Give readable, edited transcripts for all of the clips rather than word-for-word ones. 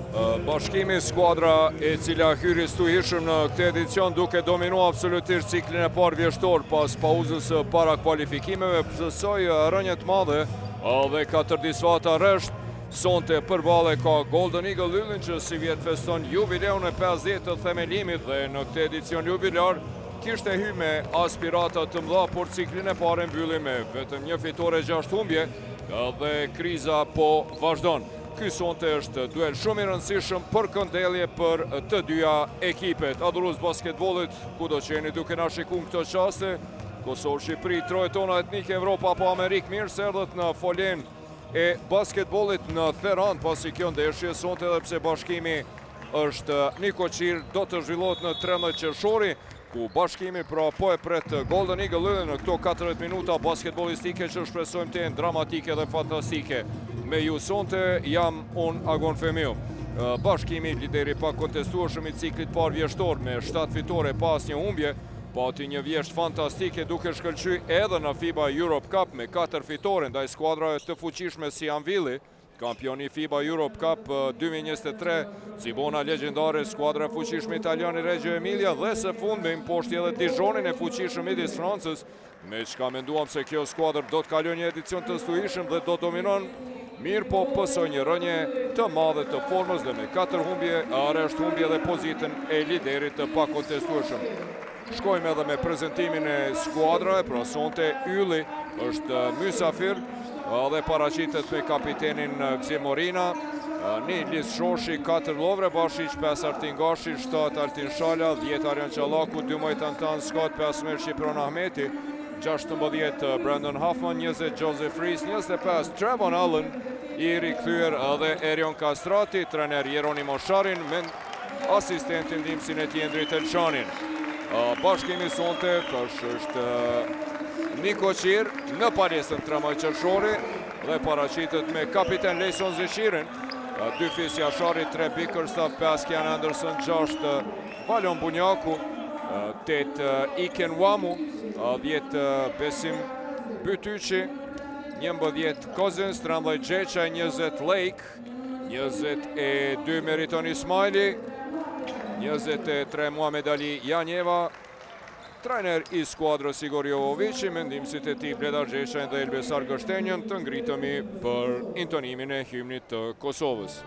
Bashkimi, skuadra e cila hyri stuhishëm në këtë edicion duke dominua absolutisht ciklin e parë vjeshtor pas pauzës para kualifikimeve, pësësoj rënjët madhe dhe katërdisvata rresht. Sonte përballë ka Golden Eagle Yllin që si vjet feston jubileun e 50 të themelimit dhe në këtë edicion jubilar kishte hy me aspirata të mëdha, por ciklin e parë mbylli me vetëm një fitore 6 humbje dhe kriza po vazhdon. Ky sonte është duel shumë i rëndësishëm për këndellje për të dyja ekipet. Adhurues basketbollit, kudo që jeni duke na shikuar këto çaste, Kosovë, Shqipëri, trojet tona etnike, Evropa apo Amerikë, mirë se erdhët në folen e basketbollit në Theran, pasi kjo ndeshje sonte edhe pse Bashkimi është një koqir, do të zhvillohet në 13 qershori, ku Bashkimi pra po e pret Golden Eagle Yllin në këto 40 minuta basketbolistike që shpresojmë të jenë dramatike dhe fantastike. Me ju sonte jam unë Agon Femiu. Bashkimi, lideri pa kontestueshëm i ciklit parë vjeshtor me 7 fitore pas një humbje, pati një vjesht fantastike duke shkëlqy edhe në FIBA Europe Cup me 4 fitore ndaj skuadrave të fuqishme si Anvilli, kampioni FIBA Europe Cup 2023, Cibona legjendare, skuadra fuqishme italiani Reggio Emilia dhe së fundmi imposhti edhe Dijonin e fuqishëm midis Francës, me çka menduam se kjo skuadër do të kalojë një edicion të stuhishëm dhe do dominon. Mirë po pësoj një rënje të madhe të formës dhe me 4 humbje, rresht humbje dhe pozitën e liderit të pakontestueshëm. Shkojmë edhe me prezentimin e skuadrave, pra sonte Ylli është mysafir dhe paraqitet me kapitenin Gzim Morina, Nilis Shoshi, 4 Lovre Bashiq, 5 Artin Gashi, 7 Artin Shala, 10 Arjan Qallaku, 12 Antan Scott, 15 Shqipron Ahmeti, 16 Brandon Huffman, 20 Joseph Rees, 25 Trevon Allen, i rikthyer edhe Erion Kastrati, trener Jeronimo Sharin, me asistentin ndihmësin e tij Endrit Elçanin. Bashkimi sonte është një koqir në palesën 13 qershori dhe paraqitet me kapiten Lejson Zeshirin, 2 Fisja Shari, 3 Bickerstaff, 5 Kian Anderson, 6 Valon Bunjaku, 8 Iken Wamu, 10 Besim Bytyqi, 11 Kozens, 13 Gjeqa, 20 Lake, 22 Meriton Ismaili, 23 Muhamed Ali Janjeva, trajner i skuadrës Igor Jovovici, me ndihmësit e tij Bledar Gjeqajn dhe Elbesar Gështenjën, të ngritemi për intonimin e himnit të Kosovës.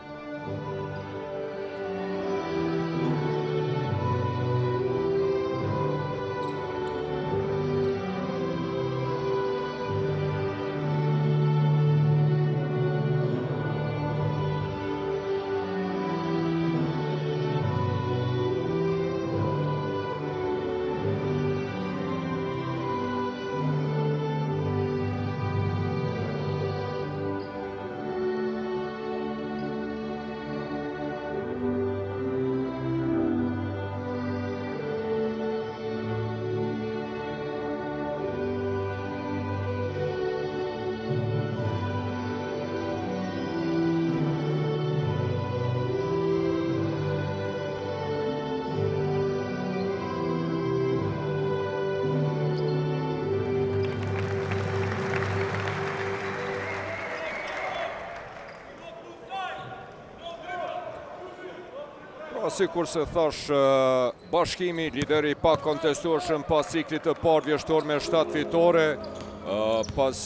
Si kur se thash, Bashkimi, lideri pa kontestueshëm pas ciklit të parë vjeshtor me 7 fitore, pas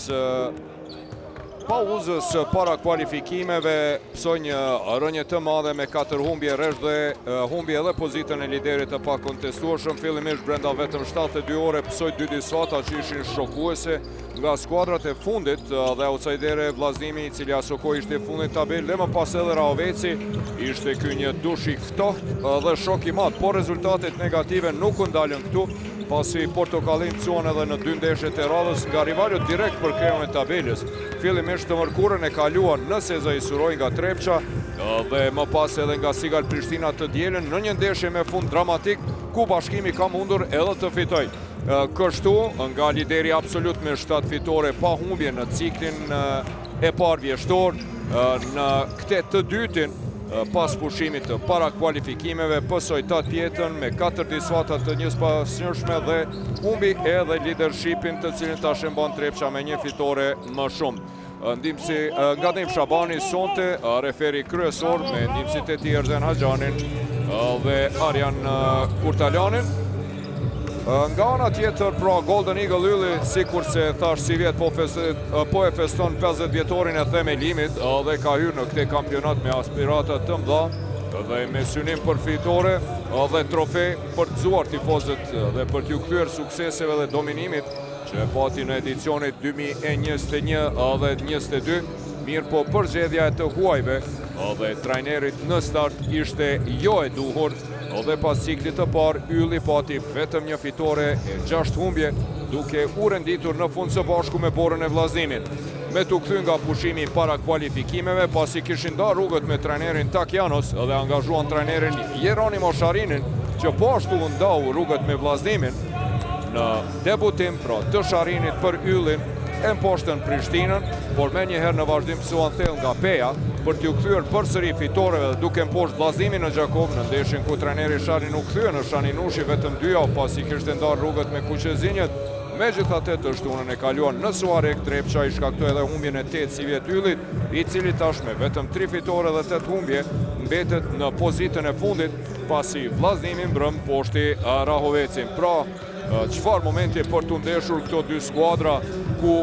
pauzës para kualifikimeve, pësoj një rënje të madhe me 4 humbje rresht dhe humbje edhe pozitën e liderit të pa kontestueshëm. Fillimisht brenda vetëm 72 ore pësoj 2 disfata që ishin shokuese nga skuadrat e fundit dhe outsidere vllaznimi i cili asokoj ishte fundit tabel dhe më pas edhe Raoveci, ishte ky një dush i ftohtë dhe shok i madh, por rezultatet negative nuk u ndalën këtu, pasi portokallin cuan edhe në 2 ndeshjet e radhës nga rivalët direkt për kreun e tabelës. Fillimisht të mërkurën e kaluan në Sezai Suroj nga Trepça dhe më pas edhe nga Sigal Prishtina të dielën në një ndeshje me fund dramatik ku Bashkimi ka mundur edhe të fitoj. Kështu, nga lideri absolut me 7 fitore pa humbje në ciklin e parë vjeshtor, në këtë të dytin pas pushimit të para kualifikimeve, pësoj 8 pjetën me 4 disfatat të njës pasnjërshme dhe humbi edhe leadershipin të cilin ta shemban Trepça me 1 fitore më shumë. ndihmësi nga Dim Shabani sonte, referi kryesor me ndihmësit e tij Erzen Haxhanin dhe Arjan Kurtalanin. Nga ana tjetër, pra Golden Eagle Ylli, sikur se thash si vjet po e feston 50 vjetorin e themelimit dhe ka hyrë në këtë kampionat me aspirata të mëdha dhe me synim për fitore dhe trofe për të gëzuar tifozët dhe për t'ju kthyer sukseseve dhe dominimit që pati në edicionit 2021 dhe 2022. Mirë po përgjedhja e të huajve dhe trajnerit në start ishte jo e duhur dhe pas ciklit të parë Ylli pati vetëm një fitore e 6 humbje duke u renditur në fund së bashku me Borën e Vllaznimin. Me t'u kthy nga pushimi para kualifikimeve pasi kishin ndarë rrugët me trajnerin Takianos dhe angazhuan trajnerin Jeronimo Sharinin që po ashtu ndau rrugët me Vllaznimin në debutim pra të Sharinit për Yllin e mposhtën Prishtinën, por me njëherë në vazhdim pësuan thellë nga Peja për t'ju kthyer përsëri fitoreve dhe duke mposhtë Vllaznimin në Gjakov në ndeshjen ku trajneri Sharin u kthye në Shaninushi vetëm 2 javë pasi kishte ndarë rrugët me Kuqezinjët. Megjithatë të shtunën e kaluan në Suarek Trepça i shkaktoi edhe humbjen e 8 si vjet Yllit, i cili tash me vetëm 3 fitore dhe 8 humbje mbetet në pozitën e fundit pasi Vllaznimin mbrëm poshti Rahovecin. Pra, çfarë momenti për t'u ndeshur këto dy skuadra ku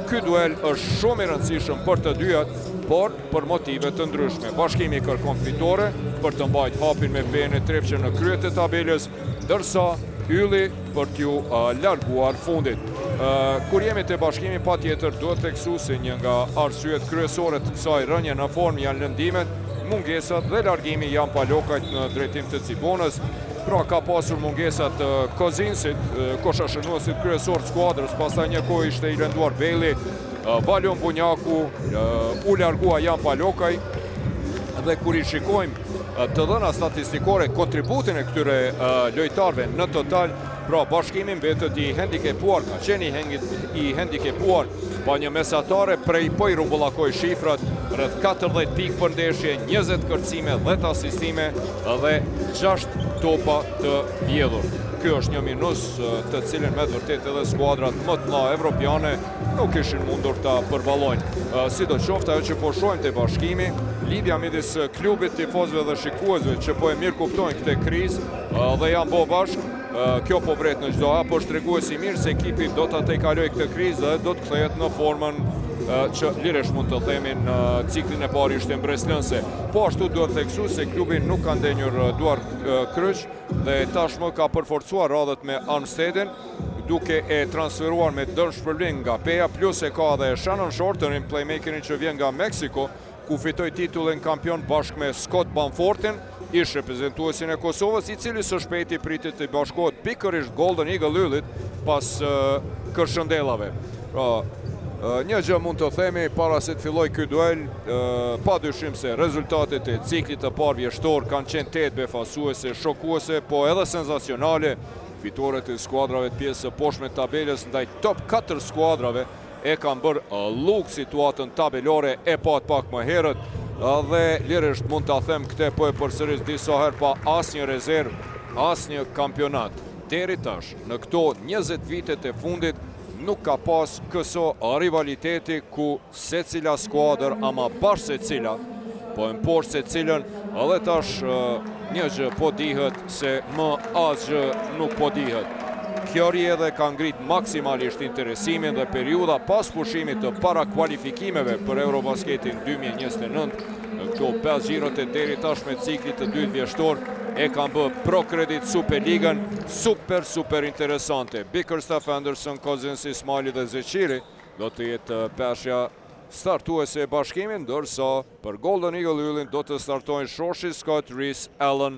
ky duel është shumë i rëndësishëm për të dyat, por për motive të ndryshme. Bashkimi kërkon fitore për të mbajtur hapin me PN Trepçën në krye të tabelës, ndërsa Ylli për t'ju larguar fundit. Kur jemi te Bashkimi, patjetër duhet theksu se një nga arsyet kryesore të kësaj rënje në formë janë lëndimet, mungesat dhe largimi Jan Palokajt në drejtim të Cibonës. Pra ka pasur mungesat Kozinsit, koshashënuesit kryesor të skuadrës, pastaj një kohë ishte i lënduar Belli, Valion Bunjaku, u largua Jan Palokaj dhe kur i shikojmë të dhëna statistikore kontributin e këtyre lojtarëve në total, pra Bashkimi mbetet i hendikepuar, ka qenë i hendikepuar pa një mesatare prej po i rumbullakoj shifrat, rreth 40 pikë për ndeshje, 20 kërcime, 10 asistime dhe 6 topa të vjedhur. Ky është një minus të cilin me të vërtet edhe skuadrat më të mëdha evropiane nuk ishin mundur ta përballojnë. Sidoqoftë ajo që po shohim te Bashkimi, lidhja midis klubit, tifozëve dhe shikuesve që po e mirë kuptojnë këtë krizë dhe janë bo bashkë, kjo po vret në çdo hap, është treguesi mirë se ekipi do ta tejkalojë këtë krizë dhe do të kthehet në formën që liresh mund të themi në ciklin e parë ishte mbreslënse. Po ashtu duhet theksu se klubi nuk ka ndenjur duar kryq dhe tashmë ka përforcuar radhët me Armstedin, duke e transferuar me dërm shpërblim nga Peja, plus e ka edhe Shannon Shorterin, playmakerin që vjen nga Meksiko, ku fitoi titullin kampion bashkë me Scott Bamfortin, ish reprezentuesin e Kosovës, i cili së shpejti pritet të bashkohet pikërisht Golden Eagle Yllit pas kërshëndellave. Pra, një gjë mund të themi para se të filloj ky duel, pa dyshim se rezultatet e ciklit të parë vjeshtor kanë qenë 8 befasuese, shokuese, po edhe senzacionale. Fitoret e skuadrave të pjesë së poshtme të tabelës ndaj top 4 skuadrave e kanë bërë luk situatën tabelore e pak më herët dhe lirisht mund ta them këtë po e përsëris disa herë pa asnjë rezervë, asnjë kampionat. Deri tash në këto 20 vitet e fundit nuk ka pas këso rivaliteti ku secila skuadër ama bashkë secila po e mposhtë secilën, edhe tash një gjë po dihet se më asgjë nuk po dihet. Kjo rjedhe ka ngrit maksimalisht interesimin dhe periudha pas pushimit të para kualifikimeve për Eurobasketin 2029, në këto 5 gjirot e deri tash me ciklit të dytë vjeshtor, e kanë bë ProCredit Superligën super interesante. Bickerstaff, Anderson, Cousins, Ismaili dhe Zeqiri do të jetë peshja startuese e Bashkimit, ndërsa për Golden Eagle Yllin do të startojnë Shoshi, Scott, Reese, Allen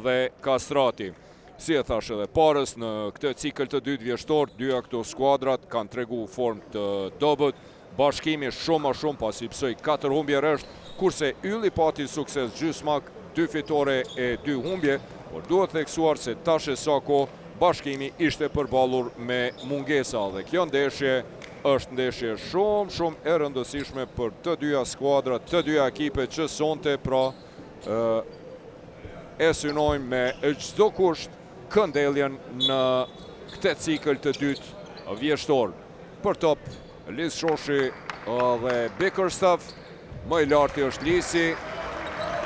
dhe Kastrati. Si e thash edhe parës, në këtë cikël të dytë vjeshtor, dyja këto skuadrat kanë tregu formë të dobët. Bashkimi shumë më shumë pasi psoi 4 humbje rresht, kurse Ylli pati sukses gjysmak, 2 fitore e 2 humbje, por duhet theksuar se tash e sa kohë Bashkimi ishte përballur me mungesa dhe kjo ndeshje është ndeshje shumë e rëndësishme për të dyja skuadrat, të dyja ekipe që sonte, pra e synojmë me çdo kusht këndelljen në këtë cikël të dytë vjeshtor. Për top, Liz Shoshi, Dhe Bickerstaff, më i larti është Lisi,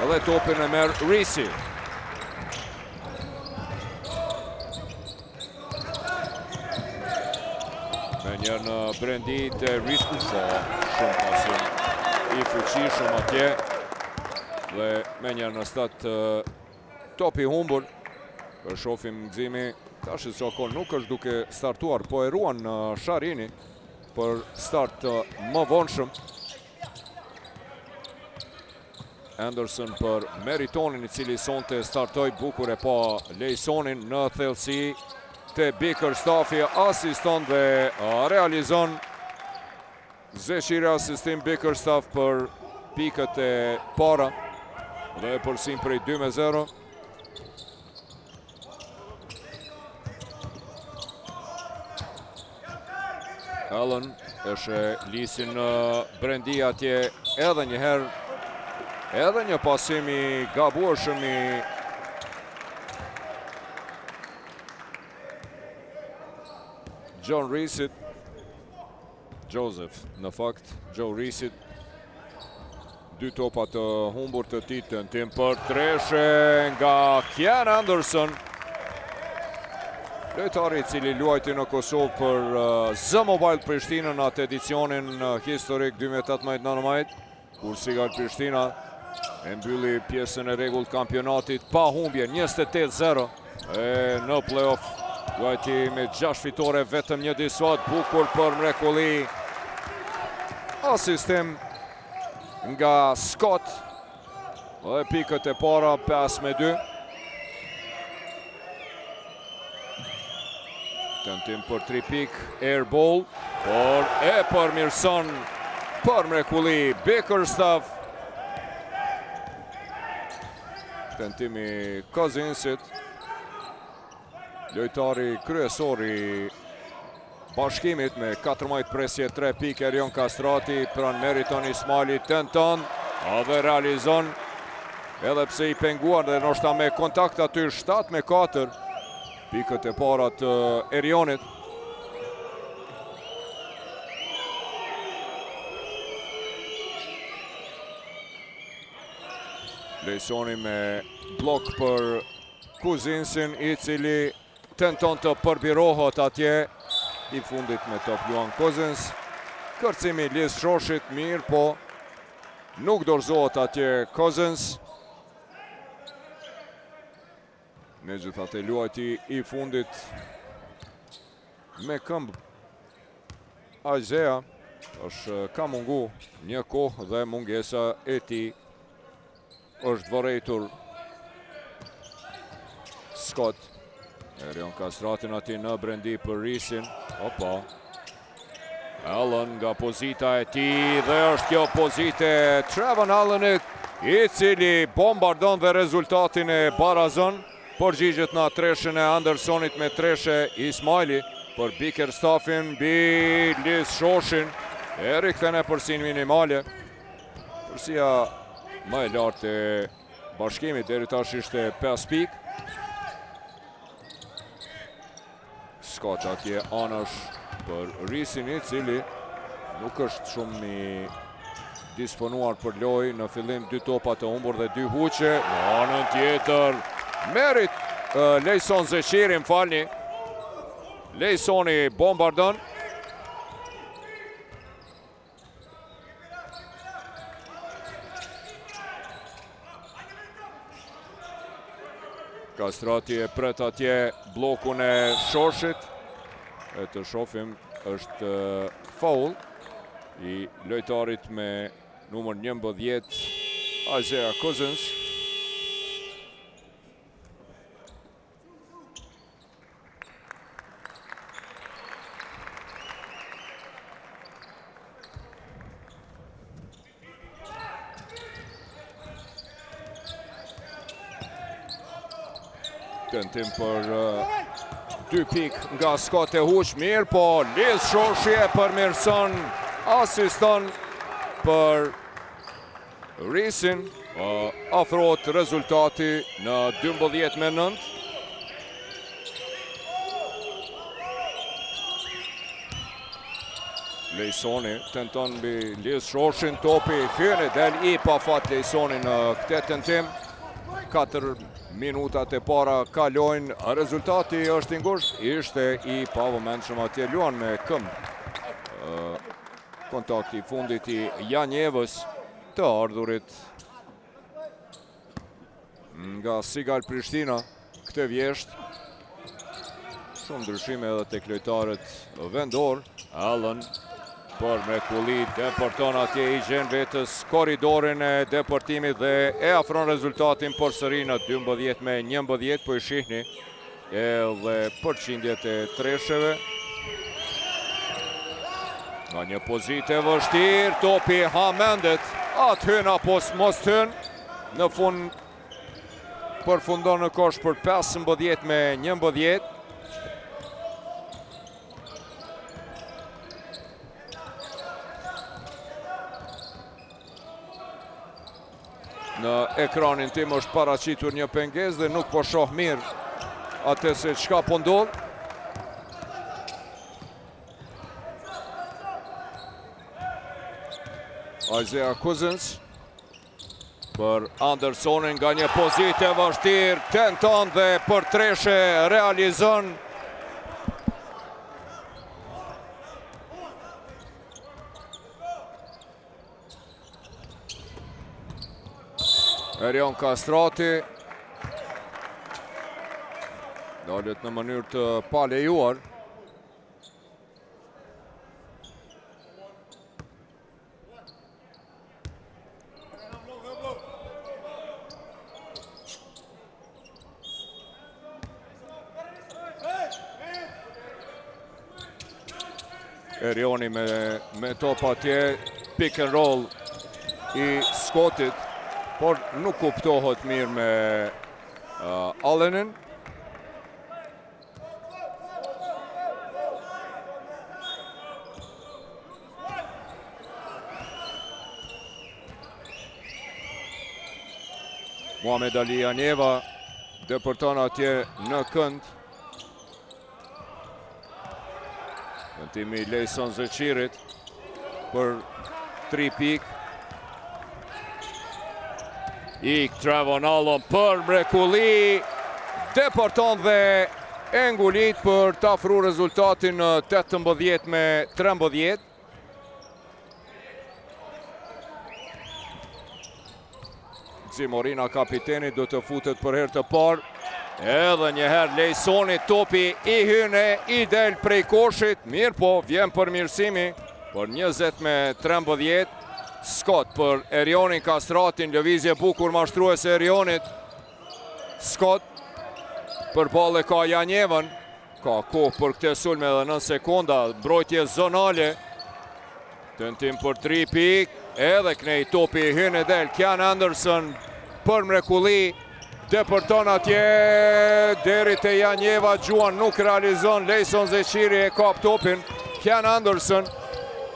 edhe topin e merr Risi. Me njerë në brendi të Risi shumë pasim i fuqishëm atje. Dhe me njerë në stat topi humbur. Për shofim gzimi, tash që akon nuk është duke startuar, po e ruan në Sharini për start më vonshëm. Anderson për Meritonin, i cili sonte startoj bukur, e pa Lejsonin në thellësi të Bickerstaffi, asiston dhe realizon. Zeshiri asistim Bickerstaff për pikët e para dhe përsim prej 2-0. Allen është Lisin në brendi atje edhe njëherë. Edhe një pasim i gabuarshëm i John Risit. Joseph, në fakt, Joe Risit. 2 topa të humbur të tij, tentim për treshe nga Kian Anderson. Lojtari i cili luajti në Kosovë për Z-Mobile Prishtina në atë edicionin historik 2018-19, kur Sigal Prishtina e mbylli pjesën e rregullt kampionatit pa humbje 28-0 në playoff. Luajti me 6 fitore, vetëm një disuat, bukur për mrekulli. Asistim nga Scott dhe pikët e para 5-2. Tentim për 3 pik, airball, por e përmirëson për mrekulli Bickerstaff. Tentimi Cousinsit, lojtari kryesori bashkimit me 14 presje, 3 pik, Erion Kastrati, pran Meriton Ismaili tenton, dhe realizon, edhe pse i penguar dhe ndoshta me kontakt aty 7-4, pikët e para të Erionit. Lejsoni me blok për Cousinsin, i cili tenton të përbirohet atje. I fundit me top luan Cousins. Kërcimi Liz Shoshit mirë, po nuk dorëzohet atje Cousins. Megjithatë luajti i fundit me këmbë Isaiah është ka mungu një kohë dhe mungesa e tij është vorejtur. Scott, Erion Kastratin ati në brendi për Risin. Opa. Allen nga pozita e tij dhe është kjo pozite Trevon Allenit, i cili bombardon dhe rezultatin e barazon. Përgjigjet në treshën e Andersonit me treshe Ismaili për Bickerstaffin mbi Liz Shoshin. E rikthen e përsin minimale. Përsia më e lartë e bashkimit deri tash ishte 5 pik. Scott atje anash për Risin, i cili nuk është shumë i disponuar për lojë. Në fillim 2 topa të humbur dhe 2 huqe. Në anën tjetër Merit Lejson Zeshiri, falni. Lejsoni bombardon. Kastrati e pret atje blokun e Shoshit. E të shofim është foul i lojtarit me numër 11, Isaiah Cousins. Tentim për 2 pik nga Scott e huq, mirë, po Liz Shoshi e përmirëson, asiston për Risin. Afrohet rezultati në 12-9. Lejsoni tenton mbi Lis Shoshin, topi hyn del I pa fat Lejsoni në këtë tentim. 4 minutat e para kalojnë, rezultati është I ngushtë, ishte I pavëmendshëm atje luan me këmbë. Kontakti I fundit I Janjevës, të ardhurit nga Sigal Prishtina, këtë vjesht. Shumë ndryshime edhe tek lojtarët vendor. Allen për mrekulli deporton atje I gjen vetës korridorin e deportimit dhe e afron rezultatin përsëri në 12-11, po I shihni edhe përqindjet e tresheve. Nga një pozitë e vështirë, topi Hamendet, atë hyn apo mos hyn, në fund përfundon në kosh për 15-11. Në ekranin tim është paraqitur një pengesë dhe nuk po shoh mirë atë se çka po ndodh. Isaiah Cousins për Andersonin nga një pozitë e vështirë, tenton dhe për treshe realizon. Erion Kastrati dalet në mënyrë të palejuar. Erioni me top atje, pick and roll I Scottit, por nuk kuptohet mirë me Allenin. Muhamed Ali Janjeva deporton atje në kënd. Tentimi Lejson Zeqirit për 3 pikë. Ik Trevon Allen për mrekulli, deporton dhe e ngulit për të afru rezultatin në 18-13. Zimorina kapiteni do të futet për herë të parë. Edhe njëherë Lejsoni, topi I hyne, I del prej koshit, mirë po, vjen për mirësimi për 20-13. Scott për Erionin Kastratin, lëvizje bukur mashtruese Erionit. Scott për ballë ka Janjevën, ka kohë për këtë sulme edhe 9 sekonda, mbrojtje zonale. Tentim për 3 pikë, edhe knej topi hyn e del Kian Anderson për mrekulli, deporton atje deri te Janjeva, Gjuan nuk realizon, Lejson Zeqiri e kap topin, Kian Anderson.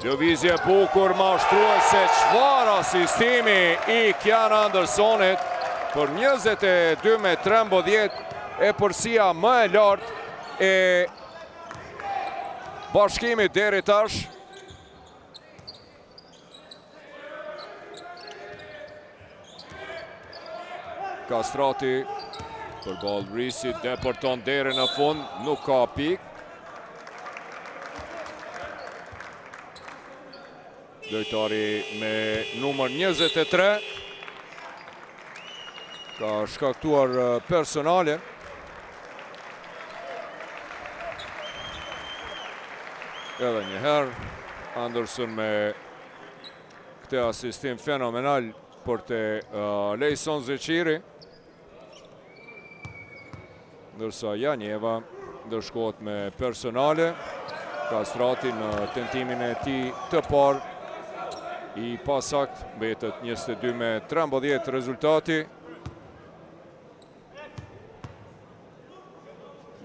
Lëvizje bukur mashtruese, çfarë asistimi I Kian Andersonit për 22-13, e përsia më e lartë e bashkimit deri tash. Kastrati për ball Risi, deporton deri në fund, nuk ka pikë. Lojtari me numër 23 ka shkaktuar personale. Edhe njëherë Anderson me këtë asistim fenomenal për te Lejson Zeqiri. Ndërsa Janjeva ndërshkohet me personale. Kastrati në tentimin e tij të parë I pasakt, mbetet 22-13 rezultati.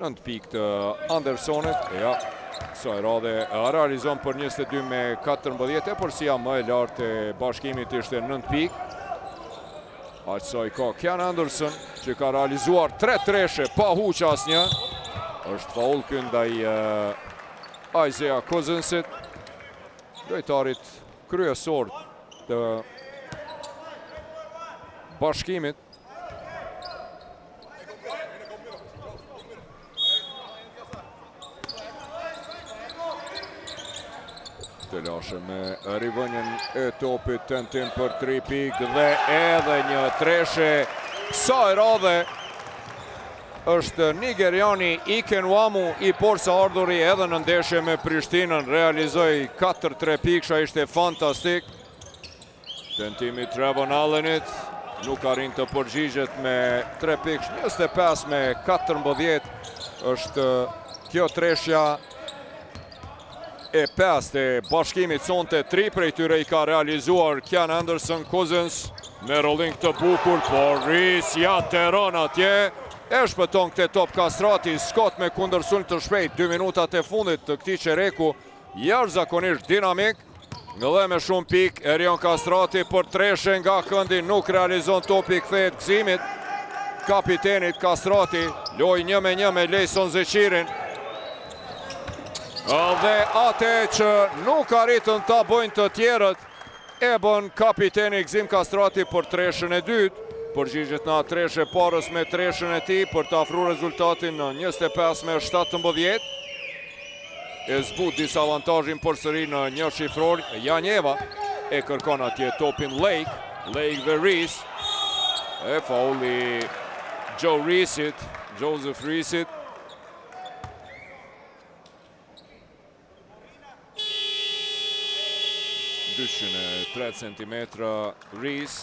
9 pikë të Andersonit, ja, kësaj radhe realizon për 22-14, e përsia më e lartë e bashkimit ishte 9 pikë. Aqësaj ka Kian Anderson, që ka realizuar 3 treshe pa huq asnjë. Është faul këndaj Isaiah Cousinsit. lojtarit kryesor të Bashkimit. Të lashe me rivënjën e topit, tentim për 3 pikë dhe edhe një treshe. Sa e radhe është nigeriani Ike Nwamu i Porsa Arduri edhe në ndeshje me Prishtinën, realizoi 4-3 pikësha, ishte fantastik. Tentimi Trevon Allenit nuk arrin të përgjigjet me 3 pikësh, 25 me 14 është kjo treshja e 5 e Bashkimit sonte. 3 prej tyre i ka realizuar Kian Anderson Cousins me rolling të bukur, por Rees ja teron atje. E shpëton këtë top Kastrati, Scott me kundërsulm të shpejt, 2 minutat e fundit të këtij çereku, jashtëzakonisht dinamik, dhe me shumë pik. Erion Kastrati për treshe nga këndi, nuk realizon topi, kthehet gëzimit kapitenit Kastrati, loj 1-1 me Lejson Zeqirin. Dhe ate që nuk arritën ta bojnë të tjerët, e bën kapiteni Gzim Kastrati për treshën e dytë. Përgjigjet në treshe parës me treshën e tij për të afruar rezultatin në 25 me 17. E zbut disavantazhin përsëri në një shifror. Janjeva e kërkon atje topin Lake dhe Rees. E fauli Joseph Reesit. Dyshën e 3 cm Rees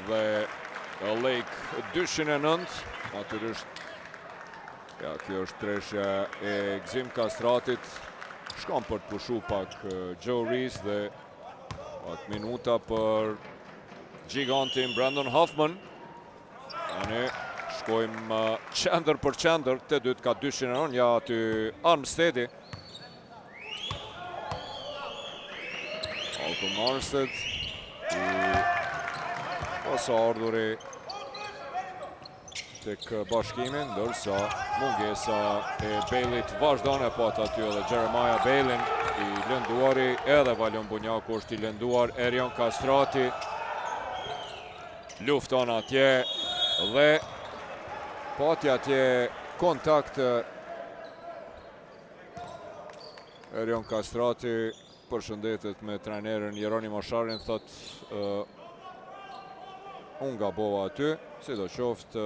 dhe Lake dyshën e 9. Natyrisht, ja, kjo është treshja e Gzim Kastratit. Shkon për të pushu pak Joe Rees dhe atë minuta për gigantin Brandon Hoffman. Ne shkojmë qendër për qendër, të dytë ka dyshën e 9, ja aty Armstedi. Malcolm Armstead i Porsa Arduri tek Bashkimin, ndërsa mungesa e Bailit vazhdon, e pat aty edhe Jeremiah Bailin i lënduari, edhe Valion Bunjaku është i lënduar. Erion Kastrati lufton atje dhe pati atje kontakt. Erion Kastrati përshëndetet me trajnerin Jeronim Osharin, thot unë gabova aty, sidoqoftë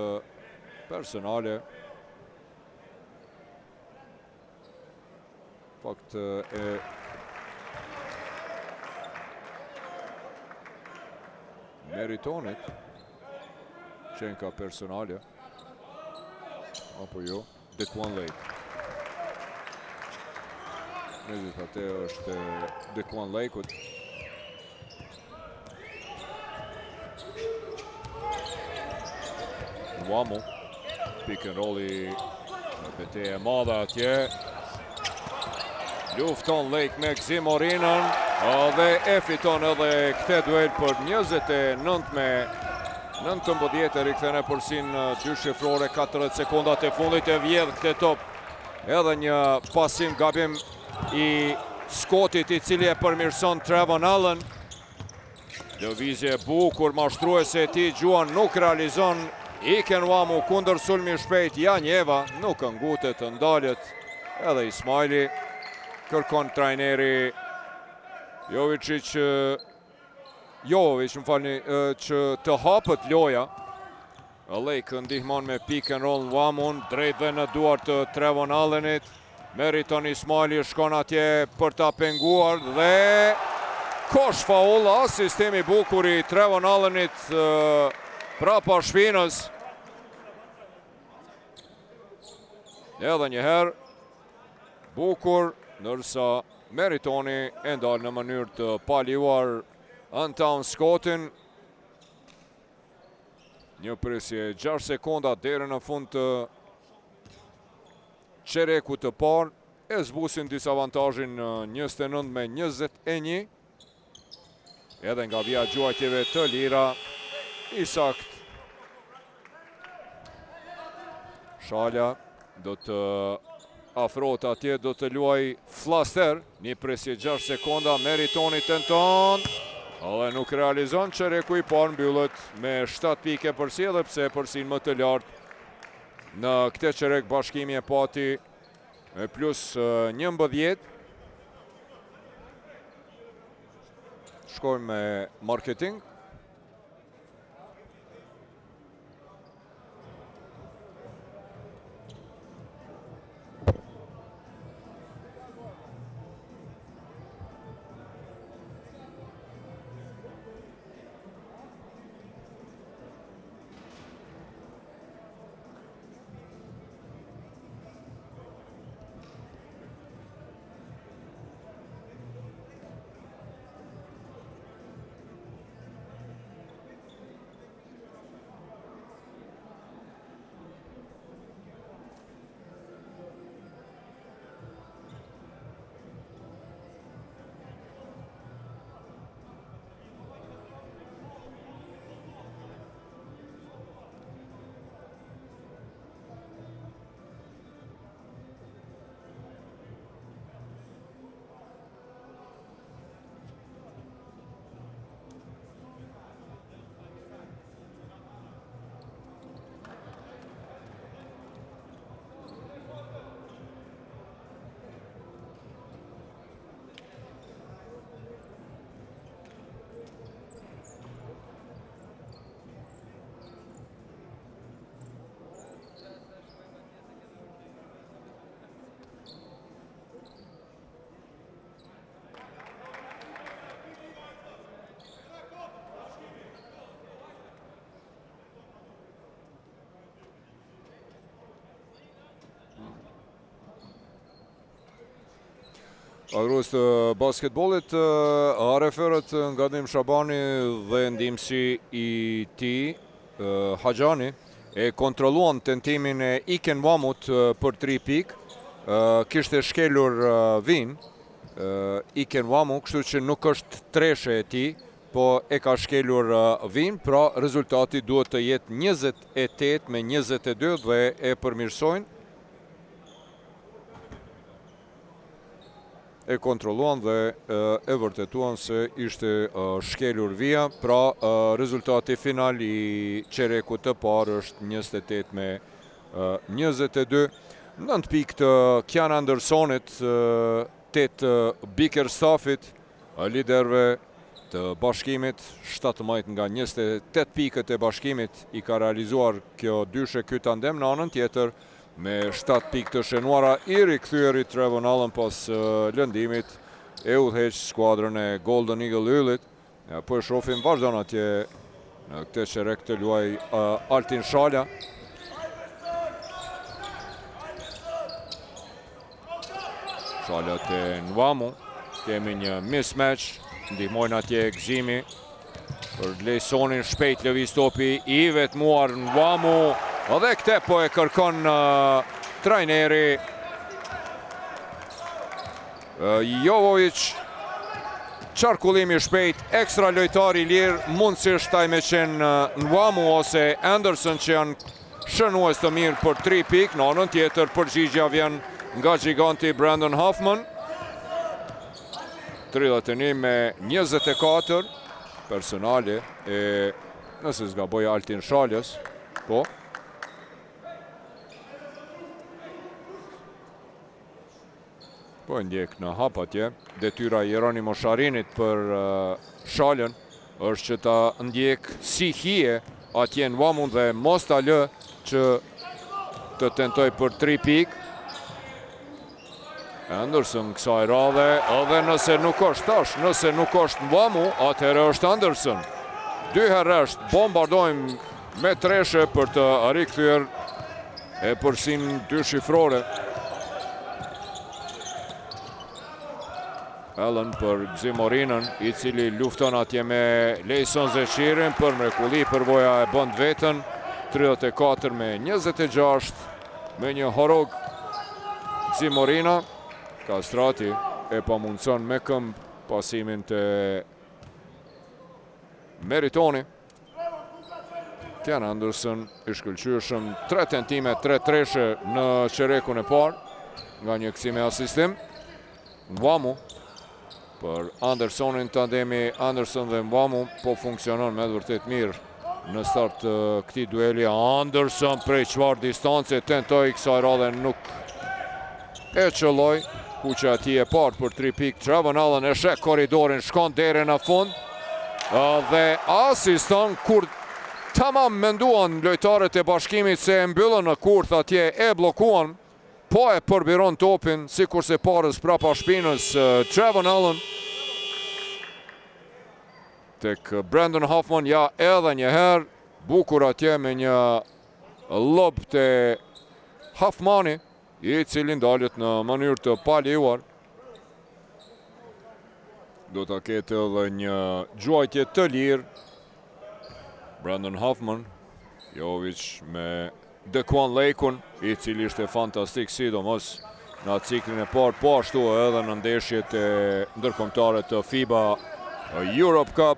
personale. Fakt e meritonit qenka personale, apo jo, Dequan Lake. Atë është Dequan Lake-ut. Nwamu, pick and rolli, betejë e madhe atje. Lufton Lake me Gzim Orinën dhe e fiton edhe këtë duel për 29 me 19. Rikthehen e përsin 2 shifrore, 40 sekondat e fundit, e vjedh këtë top. Edhe një pasim gabim i Scottit, i cili e përmirëson Trevon Allen. Lëvizje bukur, mashtruese e tij Gjuan nuk realizon. Ike Nwamu kundër sulmi shpejt, Janjeva nuk ngutet të ndalet. Edhe Ismaili kërkon trajneri Jovic, më falni, që të hapët loja. Lake ndihmon me pick and roll Nwamun, drejt dhe në duar të Trevon Allenit. Meriton Ismaili shkon atje për ta penguar dhe kosh faul, sistemi bukur i Trevon Allenit prapa shpinës. Edhe njëherë bukur, ndërsa Meritoni e ndalë në mënyrë të paliuar Anton Scottin. Një prisje 6 sekonda deri në fund të çereku të parë, e zbusin disavantazhin 29 me 21. Edhe nga vija gjuajtjeve të lira, i sakt. Shalja do të afrohet atje, do të luaj Flaster. Një presje 6 sekonda, Meritoni tenton. Dhe nuk realizon, çereku i parë mbyllet me 7 pike përsi edhe pse përsin më të lartë në këtë çerek Bashkimi e pati me plus 11. Shkojmë me marketing. Adhurues të basketbollit, referët nga Dim Shabani dhe ndihmësi i tij, Haxhani, e kontrolluan tentimin e Iken Wamut për 3 pikë. Kishte shkelur Vin, Iken Wamu, kështu që nuk është treshe e tij, po e ka shkelur Vin, pra rezultati duhet të jetë 28 me 22 dhe e përmirësojnë. E kontrolluan dhe e vërtetuan se ishte shkelur Via, pra rezultati final i çerekut të parë është 28 me 22. 9 pikë të Kian Andersonit, 8 Bickerstaffit, liderëve të Bashkimit, 17 nga 28 pikët e Bashkimit i ka realizuar kjo dyshe ky tandem. Në anën tjetër, me 7 pikë të shenuara, i rikthyeri Trevon Allen pas lëndimit, e udhëheq skuadrën e Golden Eagle Yllit. Po e shohim vazhdon atje në këtë çerek të luaj Altin Shala. Shala te Nwamu, kemi një mismatch, ndihmojnë atje Gzimi për Lejsonin, shpejt lëviz topi, i vetmuar Nwamu. Dhe këte po e kërkon trajneri Jovovic. Qarkullimi shpejt, ekstra lojtari lirë, mundësisht taj me qenë Nwamu ose Anderson që janë shënues të mirë për 3 pikë. Në anën tjetër përgjigja vjen nga giganti Brandon Hoffman. 31 me 24 personale e nëse zgaboj Altin Shalës, po. Po e ndjek në hap atje. Detyra Jeronimo Sharinit për Shalën është që ta ndjek si hije atje në Wamun dhe mos ta lë që të tentoj për 3 pikë. Anderson kësaj radhe, edhe nëse nuk është tash, nëse nuk është Wamu, atëherë është Anderson. 2 herë është, bombardojmë me treshe për të rikthyer e përsin 2 shifrore. Allen për Gzimorinën, i cili lufton atje me Lejson Zeshirin për mrekulli, përvoja e bënd vetën. 34 me 26 me një horog Gzimorina. Kastrati e pamundson me këmbë pasimin të Meritoni. Kian Anderson i shkëlqyeshëm, 3 tentime, 3 treshe në çerekun e parë. nga një kësime asistim. Mwamu për Andersonin, tandemi Anderson dhe Mwamu po funksionon me vërtet mirë në start këtij dueli. Anderson prej çfarë distance tentoi kësaj radhe nuk e qëlloi. Kuqja ati e parë për 3 pikë. Trevon Allen e sheh korridorin, shkon deri në fund dhe asiston kur tamam menduan lojtarët e Bashkimit se e mbyllën në kurth atje, e bllokuan, po e përbiron topin sikurse parës prapa shpinës Trevon Allen tek Brandon Hoffman. Ja, edhe një herë bukur atje me një lob te Hoffmani, i cili ndalet në mënyrë të palejuar. Do ta ketë edhe një gjuajtje të lirë. Brandon Hoffman, Jovic me Dequan Lakun, i cili ishte fantastik sidomos në ciklin e parë, po ashtu edhe në ndeshjet e ndërkombëtare të FIBA Europe Cup.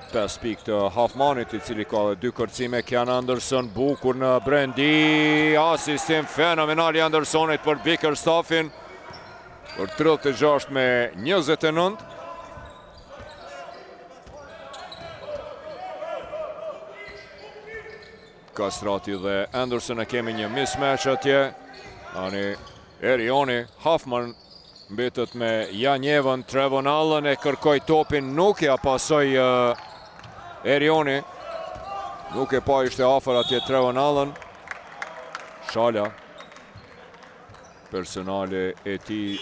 5 pikë të Hoffmanit, i cili ka dhe 2 kërcime. Kian Anderson, bukur në brendi, asistim fenomenal i Andersonit për Bickerstaffin për 36-29. Kastrati dhe Anderson e kemi një mismatch atje. Ani Erioni, Hoffman mbetet me Janjevën. Trevon Allen e kërkoi topin, nuk ja pasoi Erioni. Nuk e pa, ishte afër atje Trevon Allen. Shala personale e tij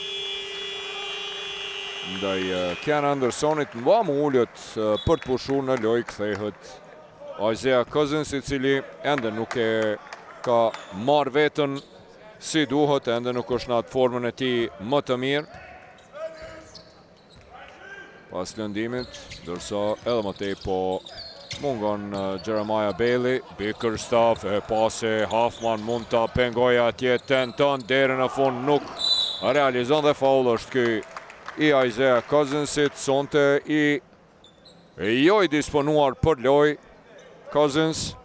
ndaj Kian Andersonit. Mwamu ullet për të pushuar në lojë, kthehet Isaiah Cousins, i cili ende nuk e ka marrë vetën si duhet, ende nuk është në atë formën e tij më të mirë pas lëndimit, ndërsa edhe më tej po mungon Jeremiah Bailey. Bickerstaff e pase Hoffman mund ta pengojë atje, tenton deri në fund, nuk realizon dhe faul është ky i Isaiah Cousinsit. Sonte i jo i disponuar për lojë Cousins.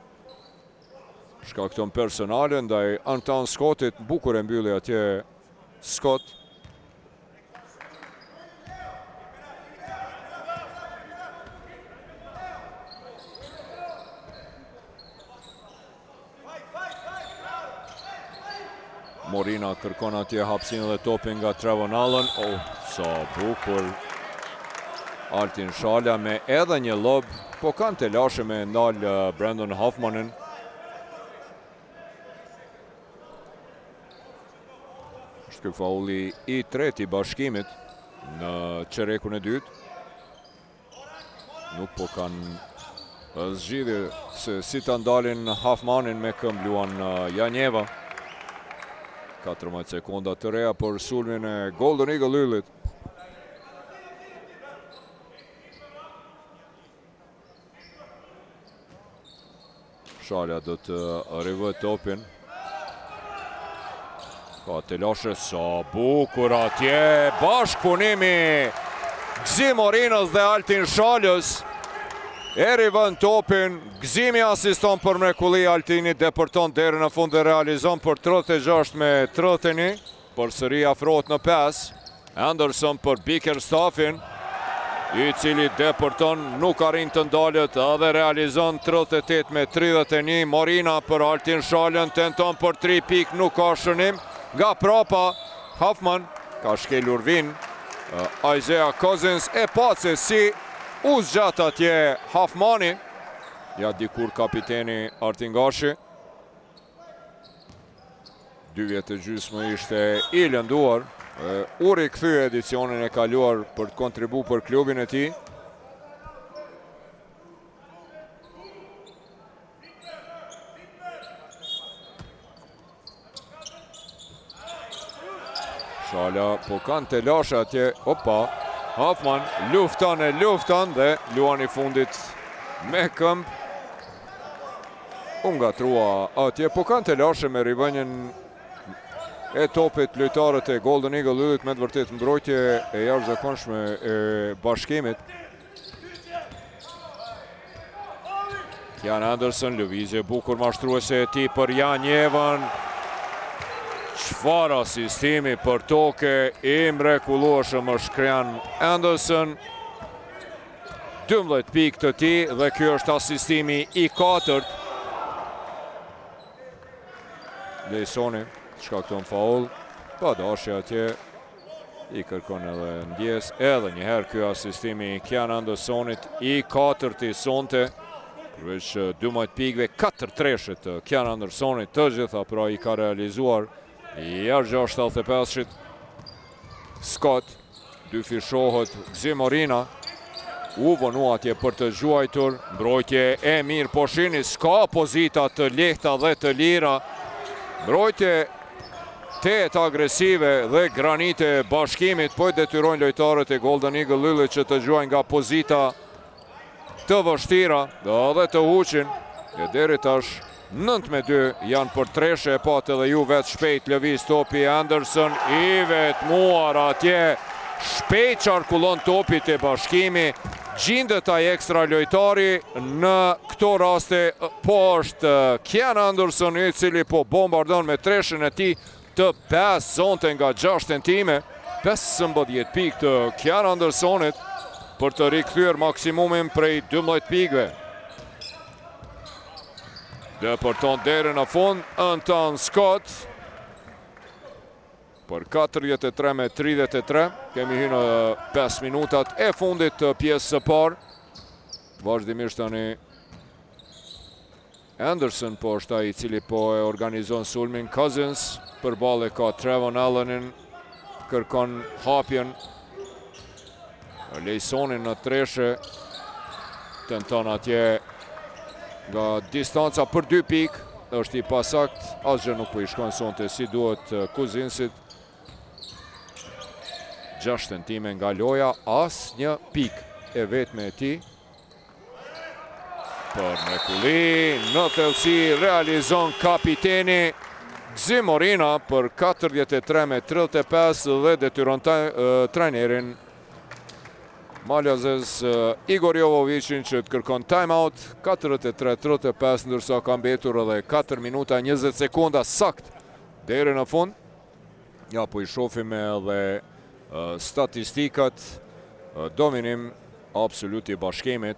Shkakton personale ndaj Anton Scottit, bukur e mbylli atje Scott. Morina kërkon atje hapësinë dhe topin nga Trevon Allen. Oh, sa bukur Altin Shala me edhe një lob, po kanë të lashe me ndalë Brandon Hoffmanin. Është ky faulli i tretë i Bashkimit në çerekun e dytë. Nuk po kanë zgjidhje se si ta ndalin Hoffmanin, me këmbë luan Janjeva. 14 sekonda të reja për sulmin e Golden Eagle Yllit. Shala do të rivë topin. Ka të lashe, sa bukur atje, bashkëpunimi Gzi Morinës dhe Altin Shalës. E rivën topin, Gzimi asiston për mrekulli, Altini depërton deri në fund dhe realizon për 36-31. Për sëri afrohet në 5. Anderson për Bickerstaffin, i cili depërton, nuk arrin të ndalet dhe realizon 38-31. Morina për Altin Shalën, tenton për 3 pik, nuk ka shënim. Nga prapa, Hoffman ka shkelur vin. Isaiah Cousins e pace si u zgjat atje Hoffmani. Ja dikur kapiteni Artingashi. 2 vjet e gjysmë ishte i lënduar. U rikthye edicionin e kaluar për të kontribuar për klubin e tij. Shala po kanë të lashe atje. Opa, Hoffman lufton dhe luan i fundit me këmbë. Unë gatrua atje, po kanë të lashe me rivënjën e topit lojtarët e Golden Eagle Yllit, me të vërtet mbrojtje e jashtëzakonshme e Bashkimit. Kian Anderson, lëvizje bukur mashtruese e tij për Janjevën. Çfarë asistimi për toke I mrekullueshëm është Krian Anderson. 12 pikë të tij dhe ky është asistimi I 4. Lejsoni shkakton faull. Pa dashje atje. I kërkon edhe ndjes. Edhe njëherë ky asistimi I Krian Andersonit I 4 të sonte. Përveç 12 pikëve 4 treshe të Krian Andersonit të gjitha pra I ka realizuar jashtë 75-shit. Scott, dy fishohet Gzimorina. U vonu atje për të gjuajtur. Mbrojtje e mirë po shihni, s'ka pozita të lehta dhe të lira. Mbrojtje tet agresive dhe granite e Bashkimit, po I detyrojnë lojtarët e Golden Eagle Lullit që të gjuajnë nga pozita të vështira dhe të huqin. E deri tash 9-2 janë për treshe, e pat edhe ju vetë shpejt lëviz topi Anderson I vetmuar atje. Shpejt qarkullon topit e Bashkimi. Gjindet ai ekstra lojtari në këto raste, po është Krian Anderson I cili po bombardon me treshen e tij të 5 zonte nga 6 tentime. 15 pikë të Krian Andersonit për të rikthyer maksimumin prej 12 pikëve. Depërton deri në fund Anton Scott. Për 43-33, kemi hyrë në 5 minutat e fundit të pjesës së parë. Vazhdimisht tani Anderson po është ai I cili po e organizon sulmin. Cousins përballë ka Trevon Allenin, kërkon hapjen. Lejsonin në treshe, tenton atje nga distanca për 2 pikë, është I pasakt, asgjë nuk po I shkon sonte si duhet Cousinsit. 6 tentime nga loja, as një pikë e vetme e tij. Për mrekulli, në thellësi realizon kapiteni Gzimorina për 43-35 dhe detyron trajnerin Maljazes Igor Jovovicin që të kërkon timeout. 43-35 ndërsa ka mbetur edhe 4 minuta 20 sekunda sakt deri në fund. Ja po I shohim edhe statistikat. Dominim absolut I Bashkimit.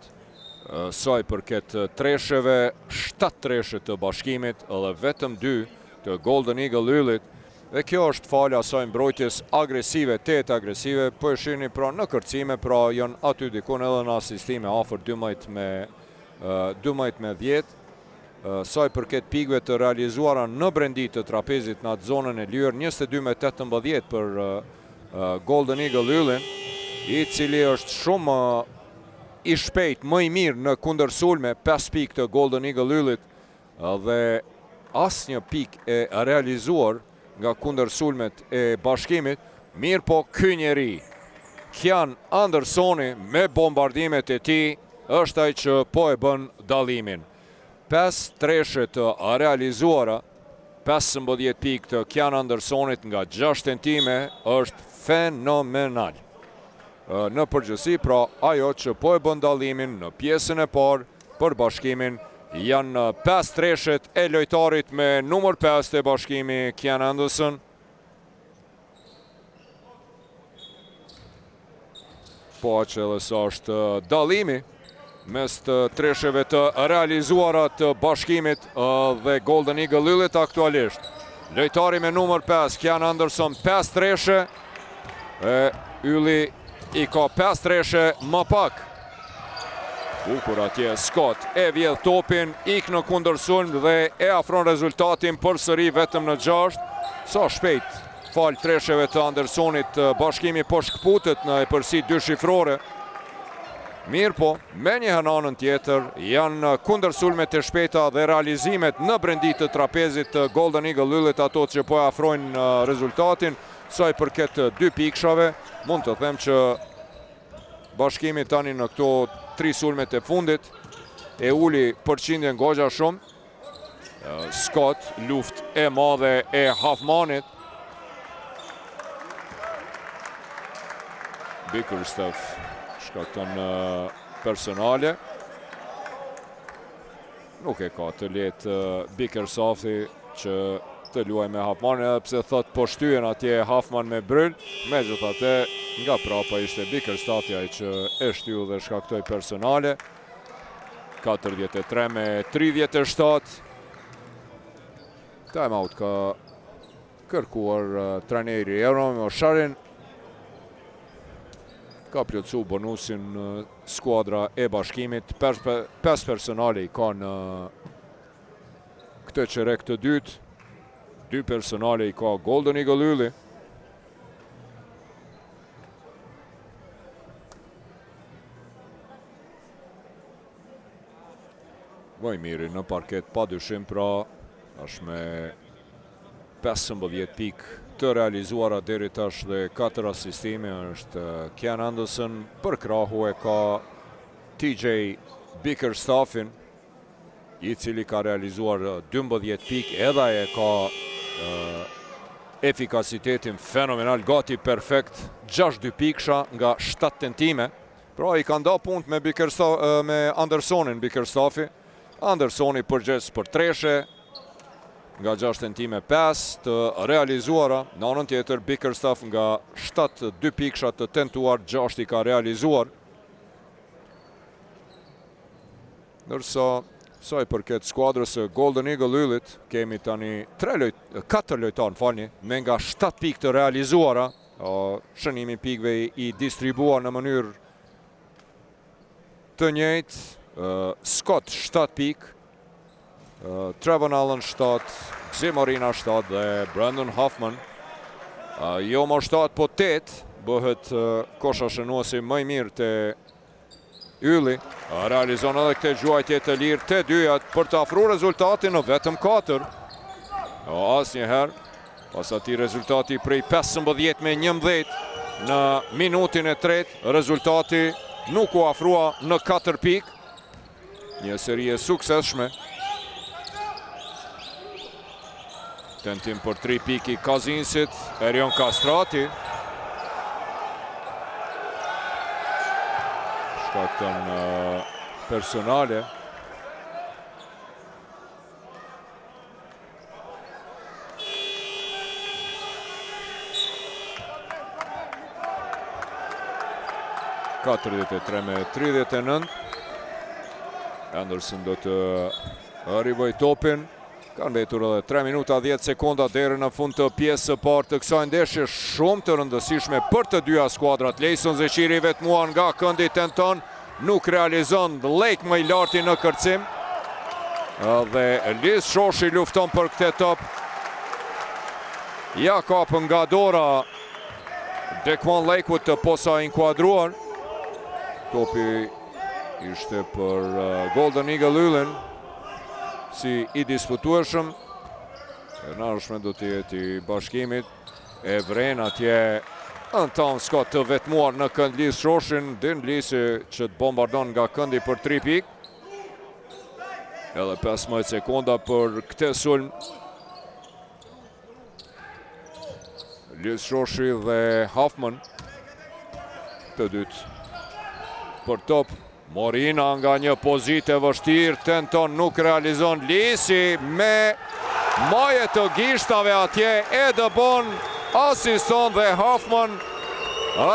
Sa I përket tresheve, 7 treshe të Bashkimit edhe vetëm 2 të Golden Eagle Lullit. Dhe kjo është fala asaj mbrojtjes agresive, 8 agresive, po e shihni pra në kërcime, pra janë aty dikun edhe në asistime afër 12-10. Sa I përket pikëve të realizuara në brendit të trapezit në atë zonën e lyer, 22-18 për Golden Eagle Lullit, I cili është shumë I shpejt, më I mirë në kundërsulme, 5 pikë të Golden Eagle Lullit dhe asnjë pikë e realizuar nga kundërsulmet e Bashkimit. Mirë po ky njeri, Krian Andersoni me bombardimet e tij është ai që po e bën dallimin. 5 treshe të realizuara, 15 pikë të Krian Andersonit nga 6 tentime është fenomenal. Në përgjithësi, pra ajo që po e bën dallimin në pjesën e parë për Bashkimin janë 5 treshet e lojtarit me numër 5 të Bashkimi Krian Anderson. Po aq edhe sa është dallimi mes të tresheve të realizuara të Bashkimit dhe Golden Eagle Lullit aktualisht. Lojtari me numër 5 Krian Anderson 5 treshe, Ylli I ka 5 treshe më pak. Bukur atje Scott e vjedh topin, ik në kundërsulm dhe e afron rezultatin përsëri vetëm në 6. Sa shpejt fal tresheve të Andersonit Bashkimi po shkputet në epërsi 2 shifrore. Mirë po, me një anën tjetër janë kundërsulmet e shpejta dhe realizimet në brendit të trapezit të Golden Eagle Lullit, ato që po e afrojnë rezultatin. Sa I përket 2 pikshave, mund të them që Bashkimi tani në këto 3 sulmet e fundit e uli përqindjen goxha shumë. Scott, luft e madhe e Hafmanit. Bickerstaff shkakton personale. Nuk e ka të lehtë Bickerstaffi që të luaj me Hafmanin, edhe pse thot po shtyen atje Hafman me Bryl. Megjithatë, nga prapa ishte Bickerstaffi ai që e shtyu dhe shkaktoi personale. 43 me 37. Time out ka kërkuar trajneri Erno Mosharin. Ka plotësu bonusin skuadra e Bashkimit. 5 personale i ka në këtë çerek të dytë. 2 personale i ka Golden Eagle Ylli. Vojmiri në parket pa dyshim, pra është me 15 pikë të realizuara deri tash dhe 4 asistime. Është Ken Anderson, për krahu e ka TJ Bickerstaffin, i cili ka realizuar 12 pikë, edhe e ka efikasitetin fenomenal, gati perfekt, 62 piksha nga 7 tentime. Pra i ka nda punt me Andersonin Bickerstaffi. Andersoni përgjes për treshe, nga 6 tentime 5 të realizuara. Në anën tjetër, Bickerstaff nga 7 piksha të tentuar, 6 i ka realizuar. Nërsa sa i përket skuadrës Golden Eagle Yllit, kemi tani 4 lojtarë, falni, me nga 7 pikë të realizuara. Shënimi pikëve i distribuar në mënyrë të njëjtë. Scott 7 pikë, Trevon Allen 7, Ximorina 7 dhe Brandon Hoffman. Jo më 7, po 8, bëhet kosha shënuesi më i mirë të Ylli. Realizon edhe këte gjuajtje të lirë të dyjat për të afru rezultatin në vetëm 4. Asnjëherë, pas ati rezultati prej 15 me 11 në minutin e 3, rezultati nuk u afrua në 4 pikë. Një seri e suksesshme. Tentim për 3 pikë i Kazinsit, Erion Kastrati. Shkakton personale. (43 me 39). Anderson do të arrivoj topin. Kanë mbetur edhe 3 minuta 10 sekonda deri në fund të pjesës së parë të kësaj ndeshje shumë të rëndësishme për të dyja skuadrat. Lejson Zeqiri vetmuar nga këndi tenton, nuk realizon lek më i larti në kërcim. Dhe Liz Shoshi lufton për këtë top. Ja kap nga dora Dequan Lakewood të posa inkuadruar. Topi ishte për Golden Eagle Yllin, si i disputueshëm. E nashme do të jetë i Bashkimit. E vren atje Anton Scott të vetmuar në kënd Liz Shoshin. Din Lisi që të bombardon nga këndi për 3 pikë. Edhe 15 sekonda për këtë sulm. Liz Shoshi dhe Hoffman të dytë për top. Morina nga një pozitë e vështirë, tenton, nuk realizon. Lisi me maje të gishtave atje, e dëbon, asiston dhe Hoffman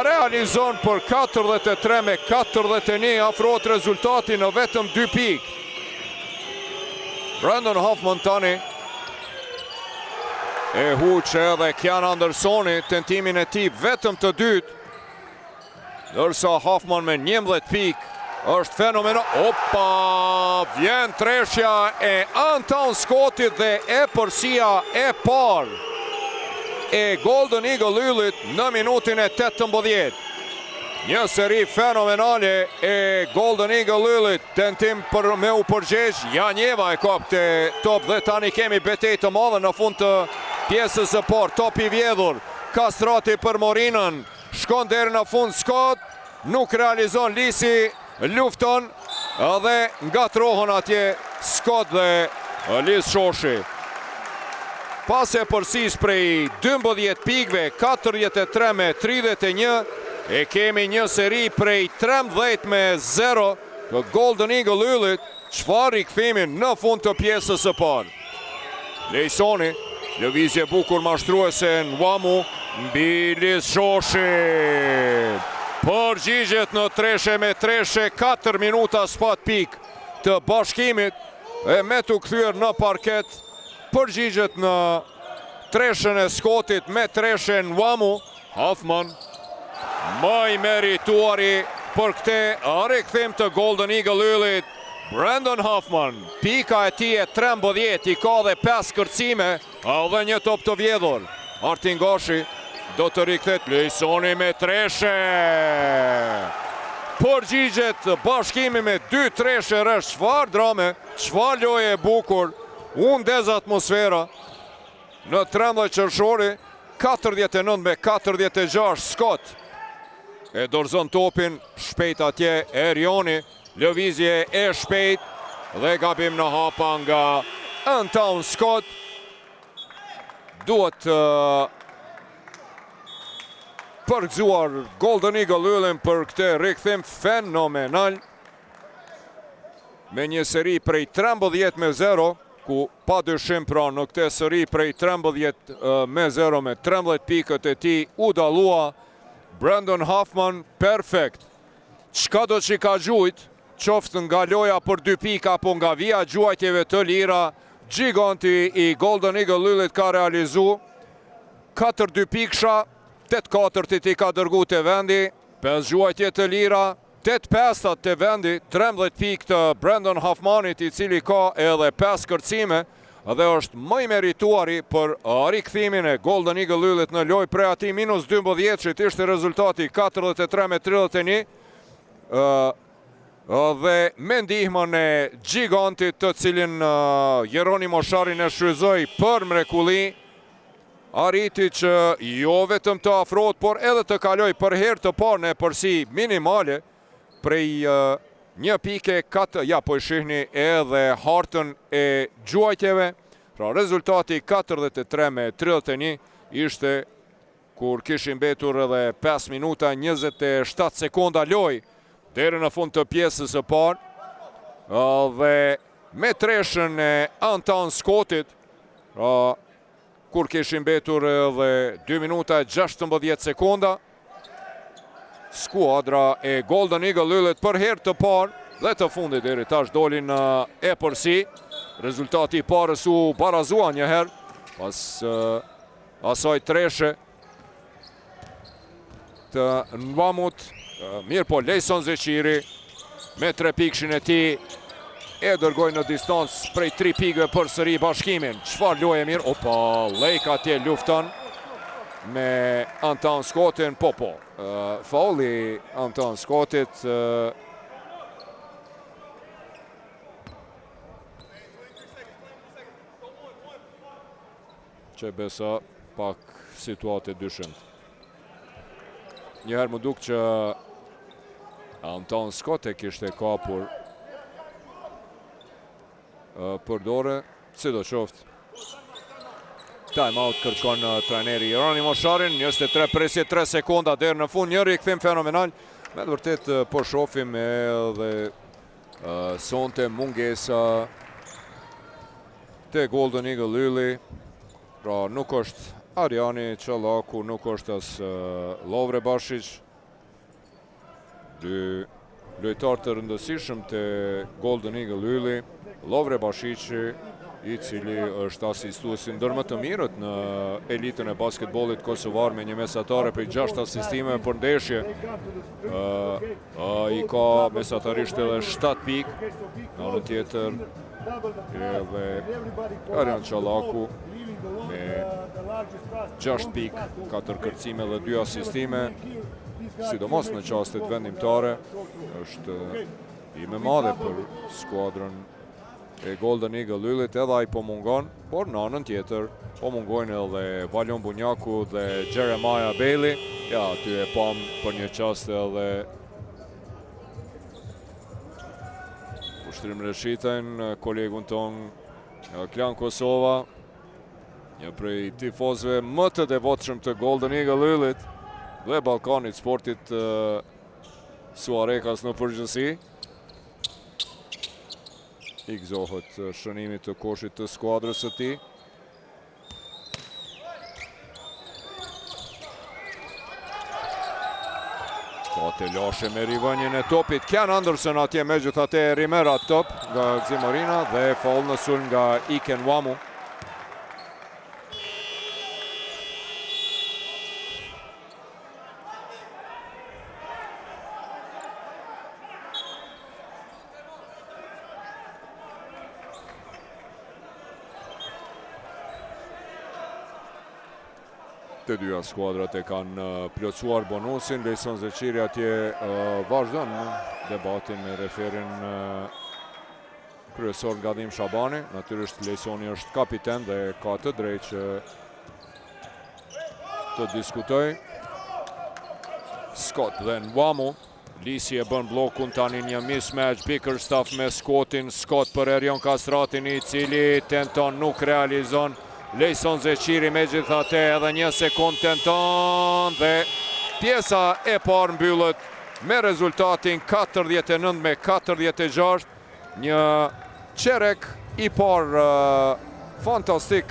realizon për 43 me 41, afrohet rezultati në vetëm 2 pikë. Brandon Hoffman tani e huqe edhe Kian Andersoni, tentimin e tij vetëm të dytë, ndërsa Hoffman me 11 pikë është fenomenal. Opa, vjen treshja e Anton Scottit dhe e përsia e parë e Golden Eagle Yllit në minutin e 18. Një seri fenomenale e Golden Eagle Yllit, tentim për me u përgjegjë. Janjeva e kap të top dhe tani kemi betejë të madhe në fund të pjesës së parë. Top i vjedhur, Kastrati për Morinën, shkon deri në fund Scott, nuk realizon. Lisi lufton dhe ngatrohen atje Scott dhe Liz Shoshi. Pas e përsis prej 12 pikëve, 43 me 31, e kemi një seri prej 13 me 0 të Golden Eagle Yllit. Çfarë rikthimi në fund të pjesës së parë. Lejsoni Lëvizje bukur mashtruese Nwamu, mbi Liz Shoshi. Përgjigjet në treshe me treshe, 4 minuta s'pat pik të bashkimit, e me të kthyer në parket. Përgjigjet në treshen e Skotit me treshe Nwamu. Hoffman, më i merituari për këte rikthim të Golden Eagle Ylit. Brandon Hoffman, pika e tij e 13, i ka dhe 5 kërcime, dhe një top të vjedhur. Artin Gashi do të rikthet Lejsoni me treshe. Përgjigjet bashkimi me 2 treshe rësh, çfarë drame, çfarë loje e bukur, dez atmosfera në 13 qershori, 49 me 46 Skot. E dorëzon topin shpejt atje Erioni. Lëvizje e shpejt dhe gabim në hapa nga Anton Scott. Duhet përgëzuar Golden Eagle Yllin për këtë rikthim fenomenal. Me një seri prej 13-0, ku pa dyshim pra në këtë seri prej 13-0 me 13 pikët e tij u dallua Brandon Hoffman perfekt. Çka do që ka gjujt, qoftë nga loja për 2 pika apo nga vija gjuajtjeve të lira, giganti i Golden Eagle Ylit ka realizu 4-2 piksha, 8-4 ti ka dërgu të vendi, 5 gjuajtje të lira, 8-5 të vendi, 13 pik të Brandon Hoffmanit, i cili ka edhe 5 kërcime, dhe është më i merituari për rikthimin e Golden Eagle Ylit në loj prej ati -12 që ishte rezultati 43-31, dhe me ndihmën e gigantit të cilin Jeronimo Sharin e shfryzoi për mrekulli, arriti që jo vetëm të afrohet, por edhe të kaloj për herë të parë në përsi minimale prej 1 pike 4, ja po i shihni edhe hartën e gjuajtjeve. Pra rezultati 43-31 ishte kur kishin mbetur edhe 5 minuta 27 sekonda loj deri në fund të pjesës së parë, dhe me treshën e Anton Scottit, kur kishin mbetur edhe 2 minuta 16 sekonda, skuadra e Golden Eagle Ylit për herë të parë dhe të fundit deri tash dolin e përsi. Rezultati i parës u barazua një herë pas asaj treshe të Nwamut. Mirë po, Lejson Zeqiri me 3 pikshin e ti e dërgoj në distancë prej 3 pikëve për sëri bashkimin. Çfarë loje mirë, opa, Lejka atje lufton me Anton Scottin, po, fauli Anton Scottit, që besa pak situate dyshimt. Njëherë më duk që Anton Scott e kishte kapur për dore, si do qoftë. Time out kërkon trajneri Jeronimo Sharin, 23 presje 3 sekonda deri në fund, një rikthim fenomenal. Me të vërtet po shohim edhe sonte mungesa te Golden Eagle Yli. Pra nuk është Arjani Qallaku, nuk është as Lovre Bashic. 2 lojtarë të rëndësishëm të Golden Eagle Yli. Lovre Bashici, i cili është asistuesi ndër më të mirët në elitën e basketbollit kosovar me një mesatare për 6 asistime për ndeshje. I ka mesatarisht edhe 7 pikë, në anën tjetër edhe Arjan Qallaku me 6 pikë, 4 kërcime dhe 2 asistime, sidomos në qastet vendimtare. Është ime madhe për skuadrën e Golden Eagle Ylit, edhe ai po mungon, por në anën tjetër po mungojnë edhe Valion Bunjaku dhe Jeremiah Bailey. Ja, aty e pam për një qast edhe Ushtrim Reshiten, kolegun ton Klan Kosova, një prej tifozve më të devotshëm të Golden Eagle Ylit dhe Ballkanit sportit Suarekas në përgjithësi. I gëzohet shënimit të koshit të skuadrës së tij. Skoti lashe me rivënjën e topit. Ken Anderson atje me gjithate Rimera top nga Gzi Morina dhe faul në sulm nga Iken Wamu. Të dyja skuadrat e kanë plotësuar bonusin. Lejson Zeqiri atje vazhdon debatin me referin kryesor Gadim Shabani. Natyrisht Lejsoni është kapiten dhe ka të drejtë që të diskutoj. Scott dhe Nwamu. Lisi e bën blokun, tani një mismatch Bickerstaff me Scottin. Scott për Erion Kastratin i cili tenton, nuk realizon. Lejson Zeqiri me gjithate edhe një sekund tenton dhe pjesa e parë mbyllët me rezultatin 49-46. Një qerek i parë fantastik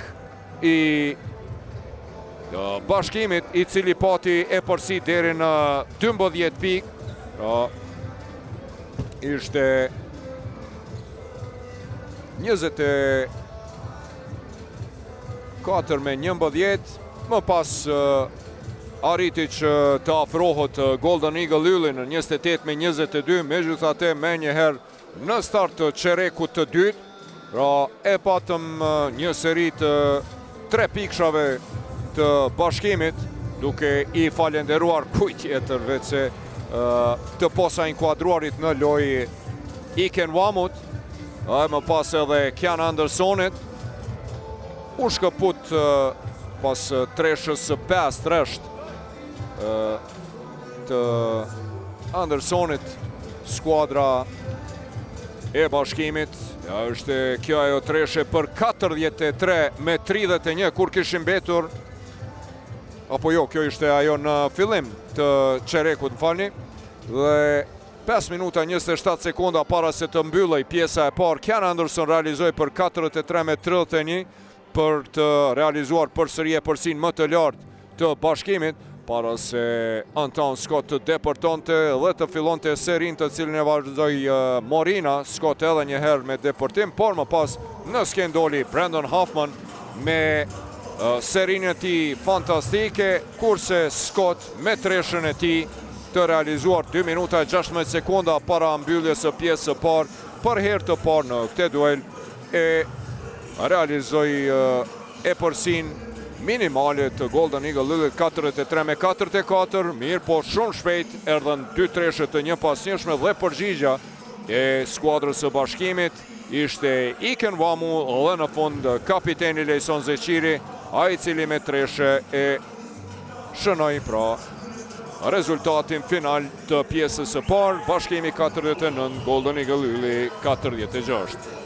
i Bashkimit i cili pati e përsi deri në 12 pikë. Ishte 24 me 11, më pas arriti që të afrohet Golden Eagle Ylli në 28 me 22, me gjithate me njëherë në start të qerekut të dytë, e patëm një seri të 3 pikshave të Bashkimit, duke i falenderuar kujt tjetër veç se të posa inkuadruarit në lojë Iken Wamut, më pas edhe Kian Andersonit, u shkëput pas treshës 5 tresht të Andersonit, skuadra e Bashkimit. Ja, është kjo ajo treshe për 43 me 31 kur kishim betur, apo jo, kjo ishte ajo në fillim të qerekut, më falni, dhe 5 minuta 27 sekunda para se të mbyllej pjesa e parë, Kian Anderson realizoi për 43 me 31, për të realizuar përsëri e përsin më të lartë të Bashkimit, para se Anton Scott të depërtonte dhe të fillonte serin të cilin e vazhdoi Morina. Scott edhe njëherë me depërtim, por më pas në sken doli Brandon Hoffman me serin e ti fantastike, kurse Scott me treshën e ti të realizuar 2 minuta 16 sekunda para mbylljes së pjesës së parë, për herë të parë në këtë duel e realizoi e përsin minimale të Golden Eagle Ylli 43 me 44, mirë po shumë shpejt erdhën 2 treshe të një pasnjëshme dhe përgjigja e skuadrës së Bashkimit ishte Iken Wamu dhe në fund kapiteni Lejson Zeqiri, ai cili me treshe e shënoi pra rezultatin final të pjesës së parë, Bashkimi 49, Golden Eagle Ylli 46.